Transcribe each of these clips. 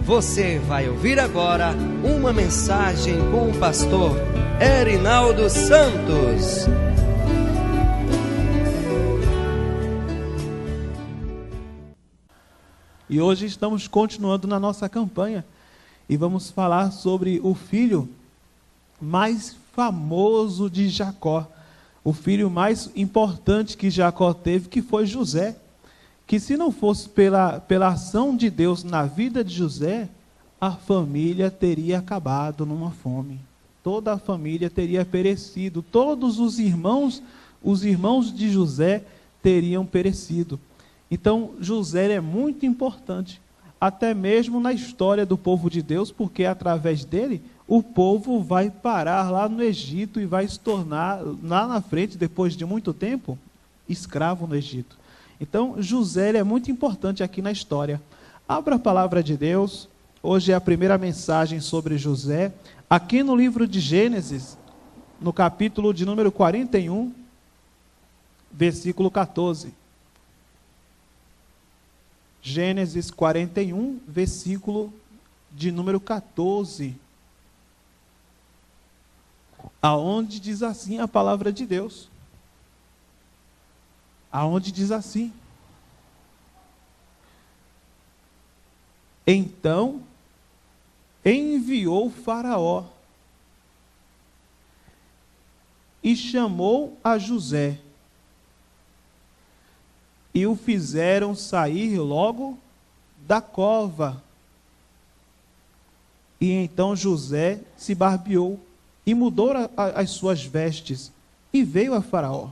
Você vai ouvir agora uma mensagem com o pastor Erinaldo Santos. E hoje estamos continuando na nossa campanha e vamos falar sobre o filho mais famoso de Jacó, o filho mais importante que Jacó teve, que foi José. Que se não fosse pela ação de Deus na vida de José, a família teria acabado numa fome. Toda a família teria perecido, todos os irmãos de José teriam perecido. Então, José é muito importante, até mesmo na história do povo de Deus, porque através dele, o povo vai parar lá no Egito e vai se tornar, lá na frente, depois de muito tempo, escravo no Egito. Então, José é muito importante aqui na história. Abra a palavra de Deus. Hoje é a primeira mensagem sobre José. Aqui no livro de Gênesis, no capítulo de número 41, versículo 14. Gênesis 41, versículo de número 14. Aonde diz assim a palavra de Deus. Aonde diz assim: então enviou Faraó e chamou a José e o fizeram sair logo da cova. E então José se barbeou e mudou as suas vestes e veio a Faraó.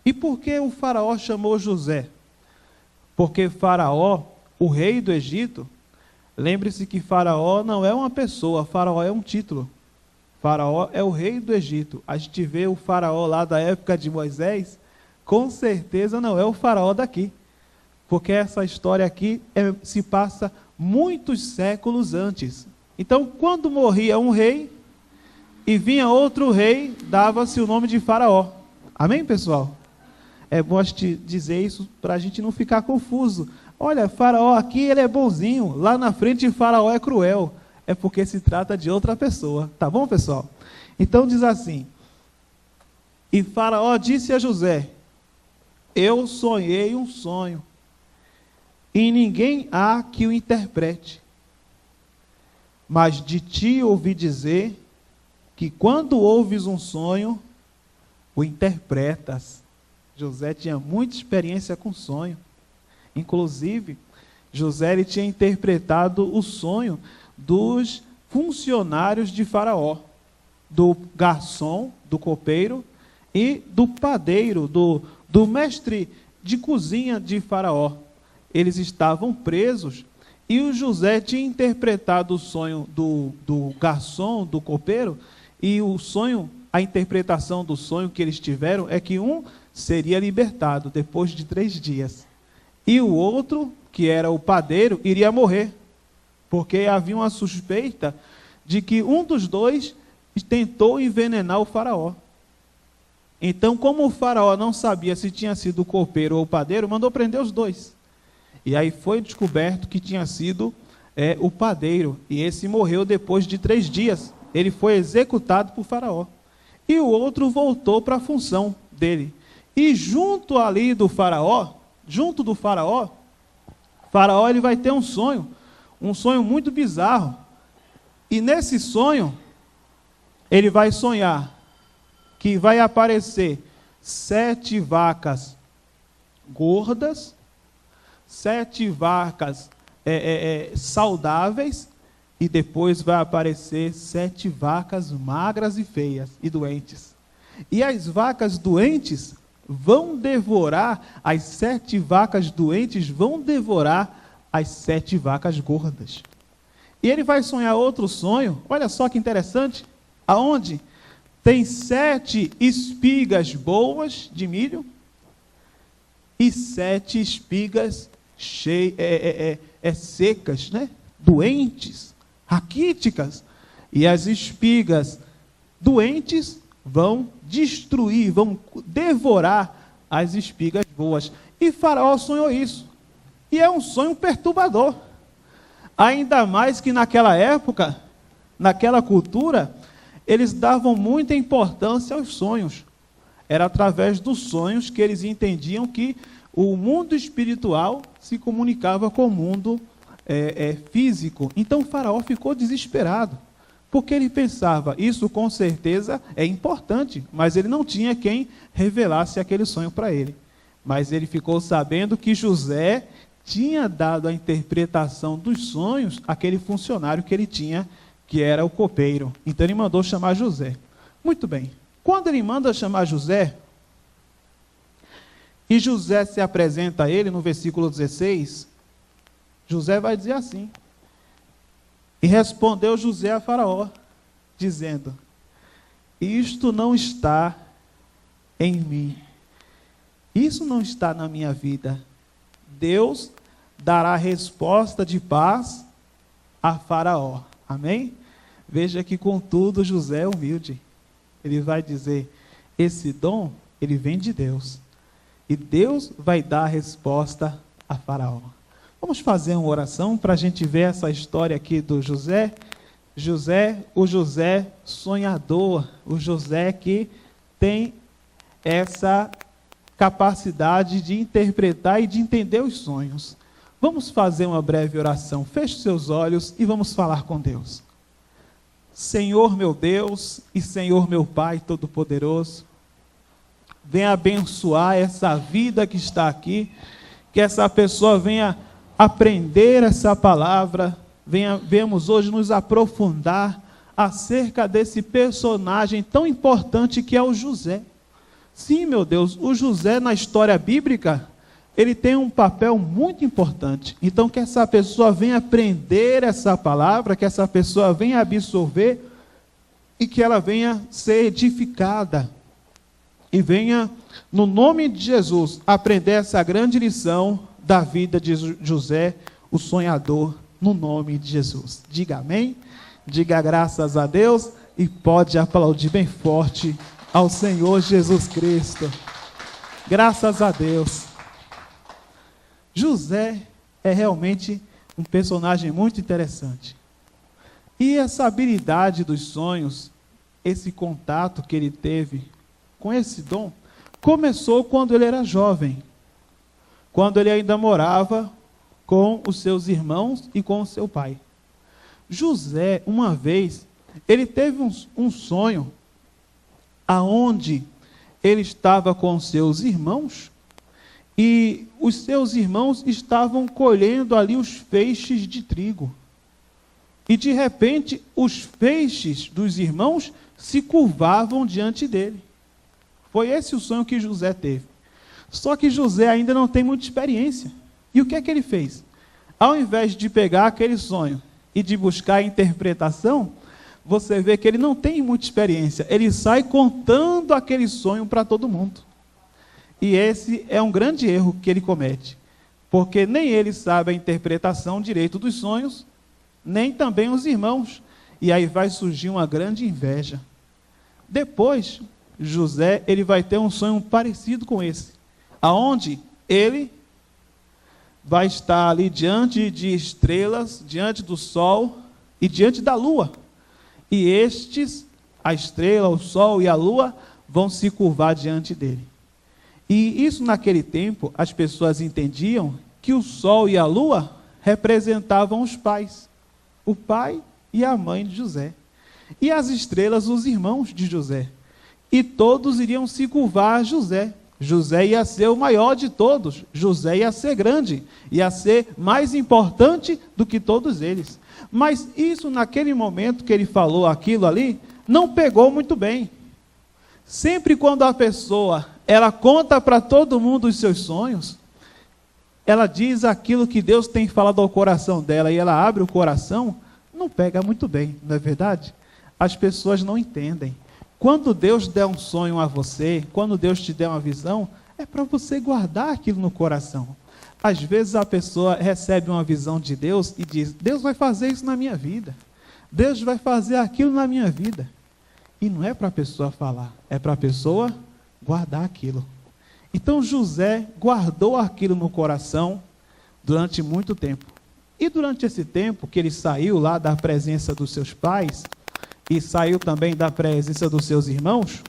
E por que o Faraó chamou José? Porque Faraó, o rei do Egito, lembre-se que Faraó não é uma pessoa, Faraó é um título. Faraó é o rei do Egito. A gente vê o Faraó lá da época de Moisés, com certeza não é o Faraó daqui. Porque essa história aqui se passa muitos séculos antes. Então, quando morria um rei e vinha outro rei, dava-se o nome de Faraó. Amém, pessoal? É bom te dizer isso para a gente não ficar confuso. Olha, Faraó aqui ele é bonzinho, lá na frente Faraó é cruel. É porque se trata de outra pessoa. Tá bom, pessoal? Então diz assim: e Faraó disse a José: eu sonhei um sonho, e ninguém há que o interprete. Mas de ti ouvi dizer que quando ouves um sonho, o interpretas. José tinha muita experiência com sonho. Inclusive, José ele tinha interpretado o sonho dos funcionários de Faraó, do garçom, do copeiro, e do padeiro, do mestre de cozinha de Faraó. Eles estavam presos, e o José tinha interpretado o sonho do garçom, do copeiro, e a interpretação do sonho que eles tiveram é que um seria libertado depois de 3 dias. E o outro, que era o padeiro, iria morrer. Porque havia uma suspeita de que um dos dois tentou envenenar o Faraó. Então, como o Faraó não sabia se tinha sido o copeiro ou o padeiro, mandou prender os dois. E aí foi descoberto que tinha sido o padeiro. E esse morreu depois de 3 dias. Ele foi executado por Faraó. E o outro voltou para a função dele. E junto do Faraó, Faraó ele vai ter um sonho muito bizarro. E nesse sonho, ele vai sonhar que vai aparecer 7 vacas gordas, 7 vacas saudáveis, e depois vai aparecer 7 vacas magras e feias e doentes. E as vacas doentes vão devorar, as 7 vacas doentes vão devorar as 7 vacas gordas. E ele vai sonhar outro sonho, olha só que interessante, aonde tem 7 espigas boas de milho e 7 espigas secas, né? Doentes, raquíticas. E as espigas doentes vão destruir, vão devorar as espigas boas. E Faraó sonhou isso. E é um sonho perturbador. Ainda mais que naquela época, naquela cultura, eles davam muita importância aos sonhos. Era através dos sonhos que eles entendiam que o mundo espiritual se comunicava com o mundo físico. Então o faraó ficou desesperado, porque ele pensava, isso com certeza é importante, mas ele não tinha quem revelasse aquele sonho para ele. Mas ele ficou sabendo que José tinha dado a interpretação dos sonhos àquele funcionário que ele tinha, que era o copeiro. Então ele mandou chamar José. Muito bem. Quando ele manda chamar José, e José se apresenta a ele no versículo 16, José vai dizer assim: e respondeu José a Faraó, dizendo: isto não está em mim, isso não está na minha vida. Deus dará resposta de paz a Faraó. Amém? Veja que, contudo, José é humilde. Ele vai dizer: esse dom, ele vem de Deus. E Deus vai dar a resposta a Faraó. Vamos fazer uma oração para a gente ver essa história aqui do José. O José sonhador, o José que tem essa capacidade de interpretar e de entender os sonhos. Vamos fazer uma breve oração. Feche seus olhos e vamos falar com Deus. Senhor meu Deus e Senhor meu Pai Todo-Poderoso, venha abençoar essa vida que está aqui, que essa pessoa venha aprender essa palavra, venhamos hoje nos aprofundar acerca desse personagem tão importante que é o José. Sim, meu Deus, o José na história bíblica, ele tem um papel muito importante. Então que essa pessoa venha aprender essa palavra, que essa pessoa venha absorver e que ela venha ser edificada. E venha, no nome de Jesus, aprender essa grande lição da vida de José, o sonhador, no nome de Jesus. Diga amém, diga graças a Deus e pode aplaudir bem forte ao Senhor Jesus Cristo. Graças a Deus. José é realmente um personagem muito interessante. E essa habilidade dos sonhos, esse contato que ele teve com esse dom, começou quando ele era jovem, quando ele ainda morava com os seus irmãos e com o seu pai. José, uma vez, ele teve um sonho, aonde ele estava com seus irmãos, e os seus irmãos estavam colhendo ali os feixes de trigo. E de repente, os feixes dos irmãos se curvavam diante dele. Foi esse o sonho que José teve. Só que José ainda não tem muita experiência. E o que é que ele fez? Ao invés de pegar aquele sonho e de buscar a interpretação, você vê que ele não tem muita experiência. Ele sai contando aquele sonho para todo mundo. E esse é um grande erro que ele comete. Porque nem ele sabe a interpretação direito dos sonhos, nem também os irmãos. E aí vai surgir uma grande inveja. Depois, José, ele vai ter um sonho parecido com esse, aonde ele vai estar ali diante de estrelas, diante do sol e diante da lua. E estes, a estrela, o sol e a lua, vão se curvar diante dele. E isso naquele tempo, as pessoas entendiam que o sol e a lua representavam os pais, o pai e a mãe de José. E as estrelas, os irmãos de José. E todos iriam se curvar a José. José ia ser o maior de todos. José ia ser grande. Ia ser mais importante do que todos eles. Mas isso, naquele momento que ele falou aquilo ali, não pegou muito bem. Sempre quando a pessoa, ela conta para todo mundo os seus sonhos, ela diz aquilo que Deus tem falado ao coração dela, e ela abre o coração, não pega muito bem, não é verdade? As pessoas não entendem. Quando Deus der um sonho a você, quando Deus te der uma visão, é para você guardar aquilo no coração. Às vezes a pessoa recebe uma visão de Deus e diz: Deus vai fazer isso na minha vida. Deus vai fazer aquilo na minha vida. E não é para a pessoa falar, é para a pessoa guardar aquilo. Então José guardou aquilo no coração durante muito tempo. E durante esse tempo que ele saiu lá da presença dos seus pais, e saiu também da presença dos seus irmãos,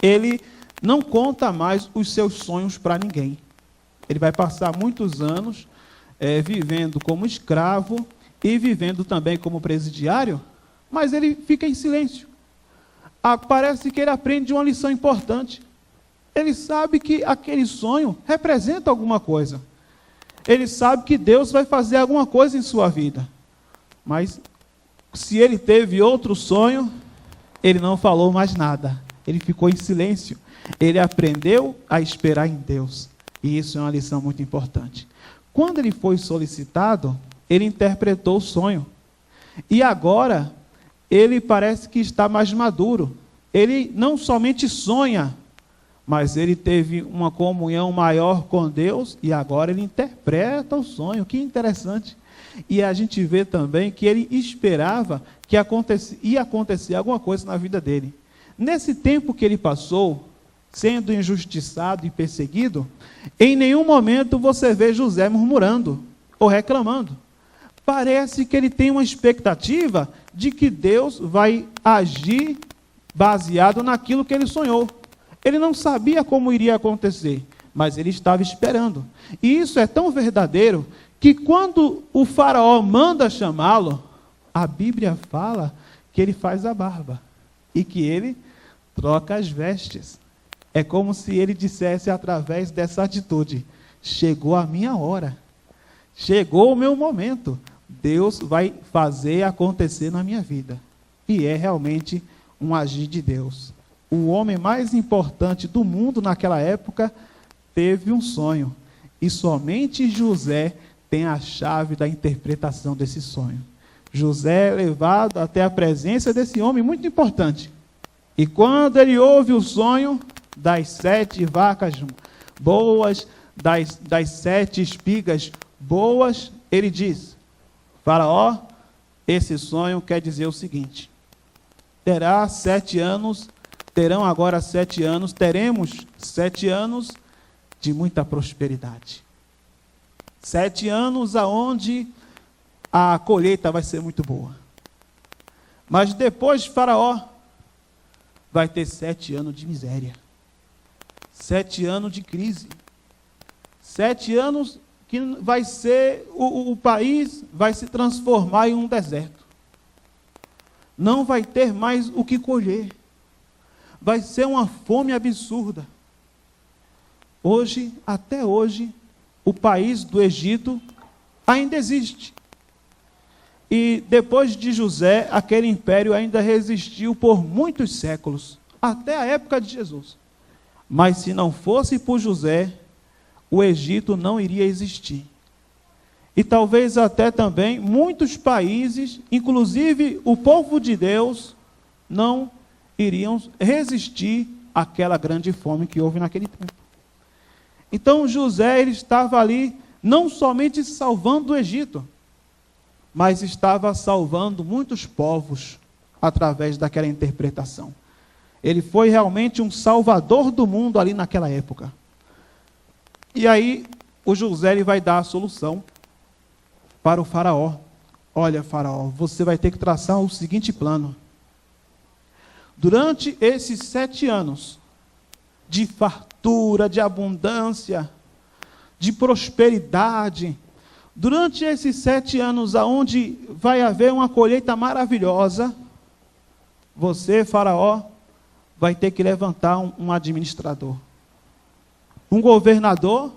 ele não conta mais os seus sonhos para ninguém. Ele vai passar muitos anos vivendo como escravo e vivendo também como presidiário, mas ele fica em silêncio. Parece que ele aprende uma lição importante. Ele sabe que aquele sonho representa alguma coisa. Ele sabe que Deus vai fazer alguma coisa em sua vida. Mas, se ele teve outro sonho, ele não falou mais nada. Ele ficou em silêncio. Ele aprendeu a esperar em Deus. E isso é uma lição muito importante. Quando ele foi solicitado, ele interpretou o sonho. E agora, ele parece que está mais maduro. Ele não somente sonha, mas ele teve uma comunhão maior com Deus e agora ele interpreta o sonho. Que interessante. E a gente vê também que ele esperava que ia acontecer alguma coisa na vida dele. Nesse tempo que ele passou, sendo injustiçado e perseguido, em nenhum momento você vê José murmurando ou reclamando. Parece que ele tem uma expectativa de que Deus vai agir baseado naquilo que ele sonhou. Ele não sabia como iria acontecer, mas ele estava esperando. E isso é tão verdadeiro que quando o faraó manda chamá-lo, a Bíblia fala que ele faz a barba e que ele troca as vestes. É como se ele dissesse através dessa atitude: chegou a minha hora, chegou o meu momento, Deus vai fazer acontecer na minha vida. E é realmente um agir de Deus. O homem mais importante do mundo naquela época teve um sonho. E somente José tem a chave da interpretação desse sonho. José é levado até a presença desse homem muito importante. E quando ele ouve o sonho das 7 vacas boas, das 7 espigas boas, ele diz: Faraó, esse sonho quer dizer o seguinte: terão agora 7 anos, teremos 7 anos de muita prosperidade. 7 anos aonde a colheita vai ser muito boa. Mas depois Faraó vai ter 7 anos de miséria. 7 anos de crise. 7 anos que vai ser, o país vai se transformar em um deserto. Não vai ter mais o que colher. Vai ser uma fome absurda. Hoje, até hoje, o país do Egito ainda existe. E depois de José, aquele império ainda resistiu por muitos séculos, até a época de Jesus. Mas se não fosse por José, o Egito não iria existir. E talvez até também muitos países, inclusive o povo de Deus, não iriam resistir àquela grande fome que houve naquele tempo. Então José, ele estava ali não somente salvando o Egito, mas estava salvando muitos povos através daquela interpretação. Ele foi realmente um salvador do mundo ali naquela época. E aí o José, ele vai dar a solução para o faraó. Olha, faraó, você vai ter que traçar o seguinte plano. Durante esses 7 anos de fartura, de abundância, de prosperidade, durante esses 7 anos aonde vai haver uma colheita maravilhosa, você, faraó, vai ter que levantar um administrador. Um governador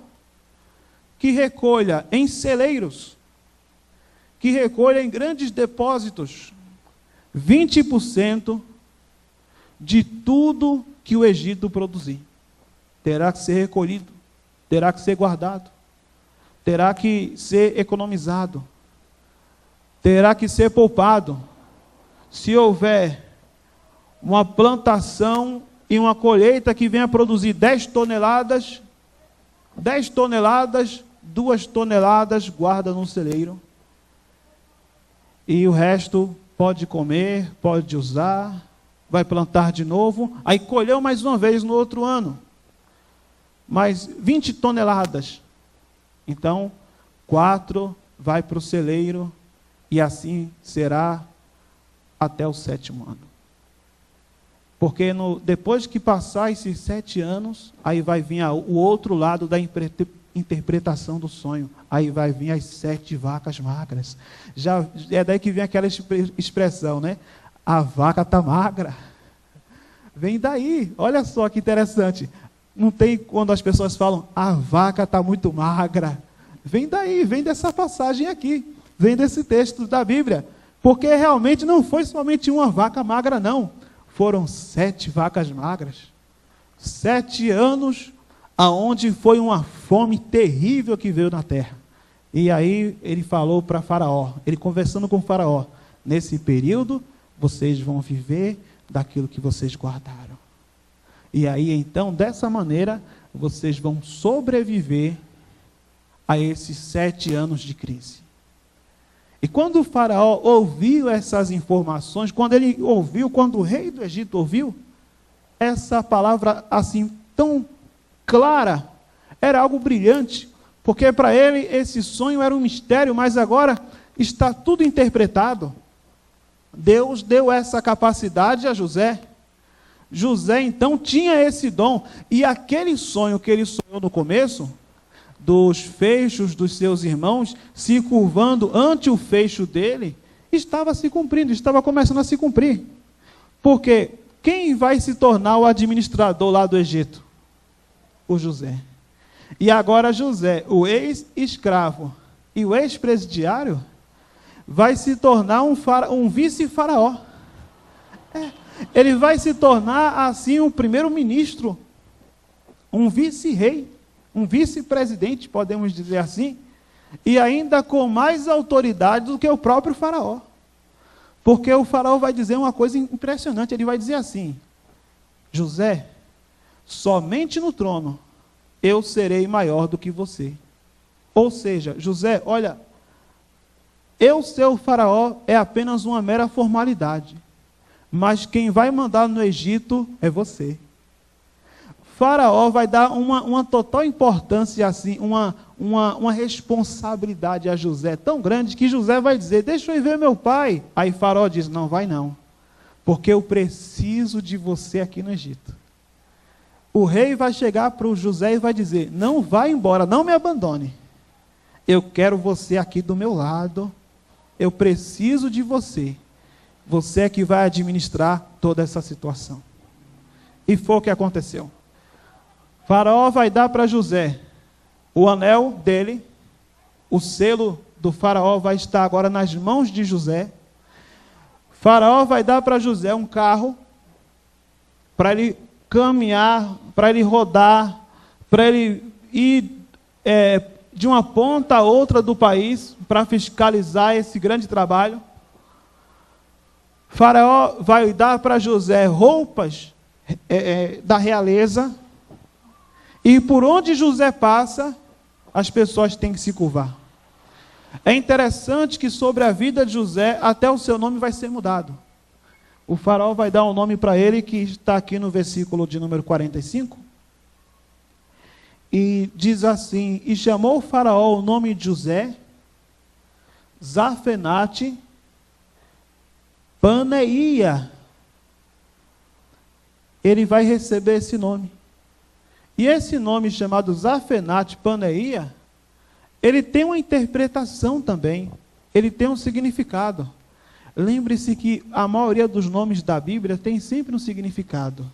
que recolha em celeiros, que recolha em grandes depósitos 20% de tudo que o Egito produzir. Terá que ser recolhido, terá que ser guardado, terá que ser economizado, terá que ser poupado. Se houver uma plantação e uma colheita que venha produzir 10 toneladas, 2 toneladas guarda no celeiro. E o resto pode comer, pode usar, vai plantar de novo, aí colheu mais uma vez no outro ano. Mais 20 toneladas. Então, 4 vai para o celeiro, e assim será até o 7º ano. Porque depois que passar esses 7 anos, aí vai vir o outro lado da interpretação do sonho. Aí vai vir as 7 vacas magras. Já é daí que vem aquela expressão, né? A vaca está magra. Vem daí, olha só que interessante. Não tem quando as pessoas falam, a vaca está muito magra. Vem daí, vem dessa passagem aqui. Vem desse texto da Bíblia. Porque realmente não foi somente uma vaca magra, não. Foram 7 vacas magras. 7 anos aonde foi uma fome terrível que veio na terra. E aí ele falou para Faraó, ele conversando com Faraó, nesse período vocês vão viver daquilo que vocês guardaram. E aí então, dessa maneira, vocês vão sobreviver a esses 7 anos de crise. E quando o Faraó ouviu essas informações, quando o rei do Egito ouviu, essa palavra assim tão clara, era algo brilhante, porque para ele esse sonho era um mistério, mas agora está tudo interpretado. Deus deu essa capacidade a José. José então tinha esse dom, e aquele sonho que ele sonhou no começo, dos feixes dos seus irmãos se curvando ante o fecho dele, estava se cumprindo, estava começando a se cumprir. Porque quem vai se tornar o administrador lá do Egito? O José. E agora José, o ex-escravo e o ex-presidiário, vai se tornar um vice-faraó. Ele vai se tornar assim um primeiro-ministro, um vice-rei, um vice-presidente, podemos dizer assim, e ainda com mais autoridade do que o próprio faraó. Porque o faraó vai dizer uma coisa impressionante, ele vai dizer assim, José, somente no trono eu serei maior do que você. Ou seja, José, olha, eu ser o faraó é apenas uma mera formalidade, mas quem vai mandar no Egito é você. Faraó vai dar uma total importância, assim, uma responsabilidade a José tão grande que José vai dizer, deixa eu ir ver meu pai. Aí Faraó diz, não vai não, porque eu preciso de você aqui no Egito. O rei vai chegar para o José e vai dizer, não vai embora, não me abandone. Eu quero você aqui do meu lado, eu preciso de você. Você é que vai administrar toda essa situação. E foi o que aconteceu. Faraó vai dar para José o anel dele, o selo do faraó vai estar agora nas mãos de José. Faraó vai dar para José um carro, para ele caminhar, para ele rodar, para ele ir de uma ponta a outra do país, para fiscalizar esse grande trabalho. Faraó vai dar para José roupas da realeza, e por onde José passa, as pessoas têm que se curvar. É interessante que sobre a vida de José, até o seu nome vai ser mudado. O faraó vai dar um nome para ele, que está aqui no versículo de número 45. E diz assim, e chamou o faraó o nome de José, Zafenate Paneia. Ele vai receber esse nome. E esse nome chamado Zafenate Paneia, ele tem uma interpretação também, ele tem um significado. Lembre-se que a maioria dos nomes da Bíblia tem sempre um significado.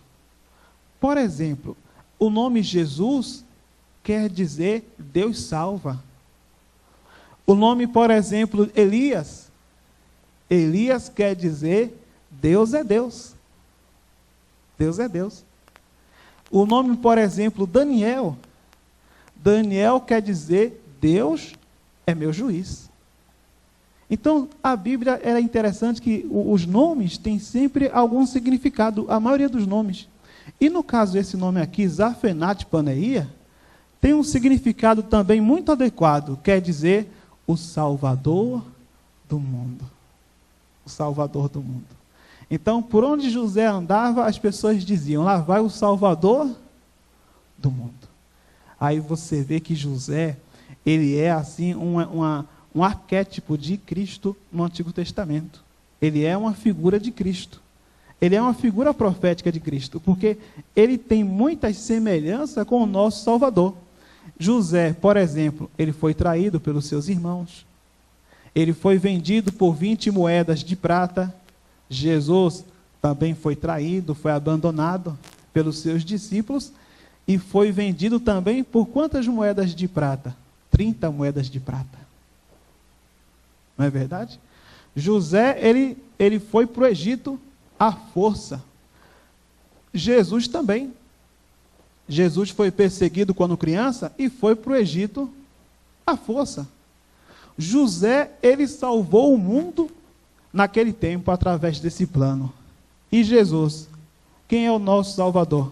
Por exemplo, o nome Jesus quer dizer Deus salva. O nome, por exemplo, Elias quer dizer Deus é Deus. Deus é Deus. O nome, por exemplo, Daniel quer dizer Deus é meu juiz. Então, a Bíblia era interessante que os nomes têm sempre algum significado, a maioria dos nomes. E no caso desse nome aqui, Zafenate Paneia, tem um significado também muito adequado, quer dizer o Salvador do mundo. O Salvador do mundo. Então, por onde José andava, as pessoas diziam, lá vai o Salvador do mundo. Aí você vê que José, ele é assim um arquétipo de Cristo no Antigo Testamento. Ele é uma figura de Cristo. Ele é uma figura profética de Cristo, porque ele tem muita semelhança com o nosso Salvador. José, por exemplo, ele foi traído pelos seus irmãos. Ele foi vendido por 20 moedas de prata. Jesus também foi traído, foi abandonado pelos seus discípulos e foi vendido também por quantas moedas de prata? 30 moedas de prata. Não é verdade? José, ele foi para o Egito à força. Jesus também. Jesus foi perseguido quando criança e foi para o Egito à força. José, ele salvou o mundo naquele tempo através desse plano. E Jesus, quem é o nosso Salvador?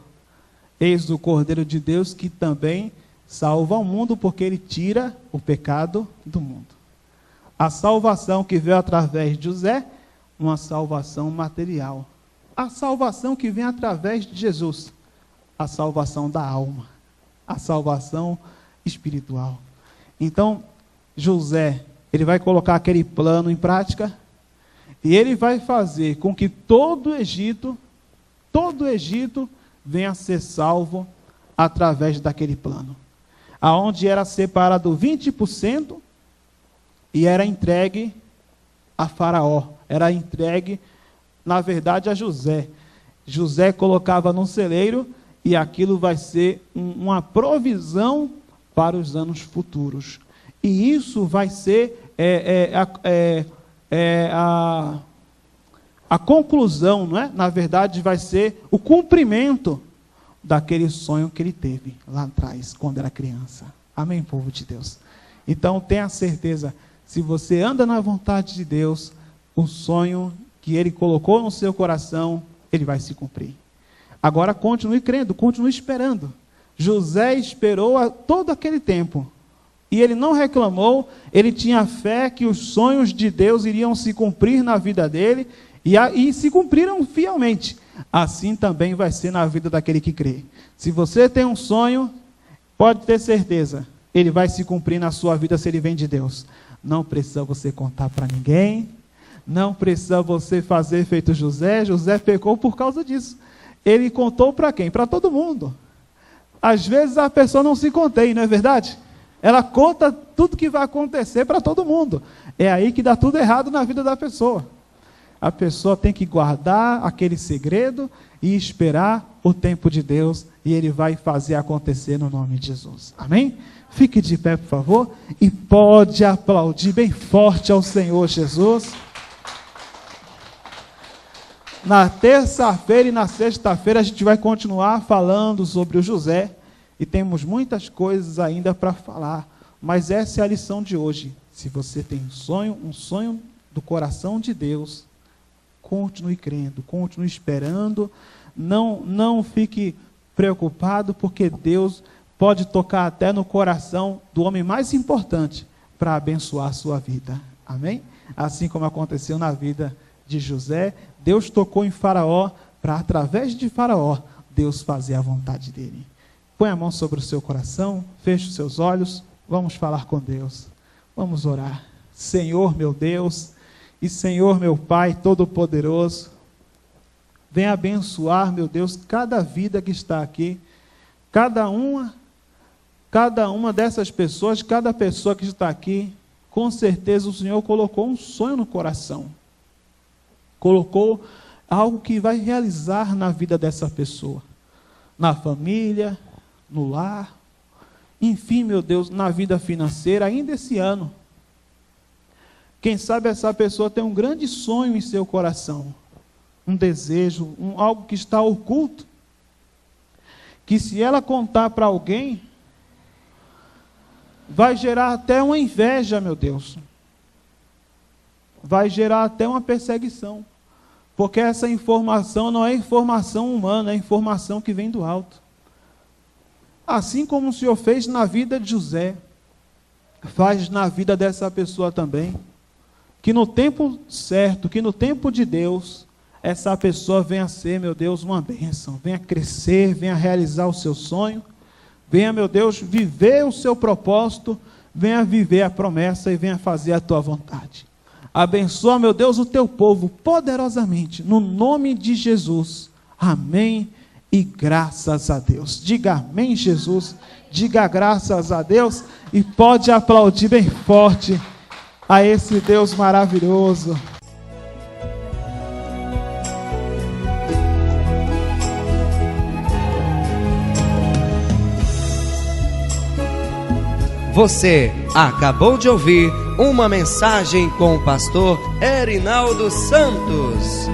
Eis o Cordeiro de Deus que também salva o mundo, porque ele tira o pecado do mundo. A salvação que veio através de José, uma salvação material. A salvação que vem através de Jesus, a salvação da alma, a salvação espiritual. Então, José, ele vai colocar aquele plano em prática e ele vai fazer com que todo o Egito venha a ser salvo através daquele plano. Aonde era separado 20% e era entregue a Faraó, era entregue, na verdade, a José. José colocava num celeiro e aquilo vai ser uma provisão para os anos futuros. E isso vai ser a conclusão, não é? Na verdade, vai ser o cumprimento daquele sonho que ele teve lá atrás, quando era criança. Amém, povo de Deus? Então, tenha certeza, se você anda na vontade de Deus, o sonho que ele colocou no seu coração, ele vai se cumprir. Agora, continue crendo, continue esperando. José esperou todo aquele tempo. E ele não reclamou, ele tinha fé que os sonhos de Deus iriam se cumprir na vida dele, e se cumpriram fielmente. Assim também vai ser na vida daquele que crê. Se você tem um sonho, pode ter certeza, ele vai se cumprir na sua vida se ele vem de Deus. Não precisa você contar para ninguém, não precisa você fazer feito José. José pecou por causa disso. Ele contou para quem? Para todo mundo. Às vezes a pessoa não se contém, não é verdade? Ela conta tudo que vai acontecer para todo mundo. É aí que dá tudo errado na vida da pessoa. A pessoa tem que guardar aquele segredo e esperar o tempo de Deus, e ele vai fazer acontecer no nome de Jesus. Amém? Fique de pé, por favor, e pode aplaudir bem forte ao Senhor Jesus. Na terça-feira e na sexta-feira a gente vai continuar falando sobre o José, e temos muitas coisas ainda para falar, mas essa é a lição de hoje. Se você tem um sonho do coração de Deus, continue crendo, continue esperando, não fique preocupado, porque Deus pode tocar até no coração do homem mais importante para abençoar a sua vida. Amém? Assim como aconteceu na vida de José, Deus tocou em Faraó para, através de Faraó, Deus fazer a vontade dele. Põe a mão sobre o seu coração, feche os seus olhos, vamos falar com Deus. Vamos orar. Senhor meu Deus e Senhor meu Pai Todo-Poderoso, venha abençoar, meu Deus, cada vida que está aqui, cada uma dessas pessoas, cada pessoa que está aqui, com certeza o Senhor colocou um sonho no coração. Colocou algo que vai realizar na vida dessa pessoa, na família, no lar, enfim, meu Deus, na vida financeira, ainda esse ano. Quem sabe essa pessoa tem um grande sonho em seu coração, um desejo, algo que está oculto, que se ela contar para alguém, vai gerar até uma inveja, meu Deus. Vai gerar até uma perseguição. Porque essa informação não é informação humana, é informação que vem do alto. Assim como o Senhor fez na vida de José, faz na vida dessa pessoa também. Que no tempo certo, que no tempo de Deus, essa pessoa venha ser, meu Deus, uma bênção. Venha crescer, venha realizar o seu sonho. Venha, meu Deus, viver o seu propósito. venha viver a promessa e venha fazer a tua vontade. Abençoa, meu Deus, o teu povo poderosamente, no nome de Jesus. Amém e graças a Deus. Diga amém, Jesus. Diga graças a Deus e pode aplaudir bem forte a esse Deus maravilhoso. Você acabou de ouvir uma mensagem com o pastor Erinaldo Santos.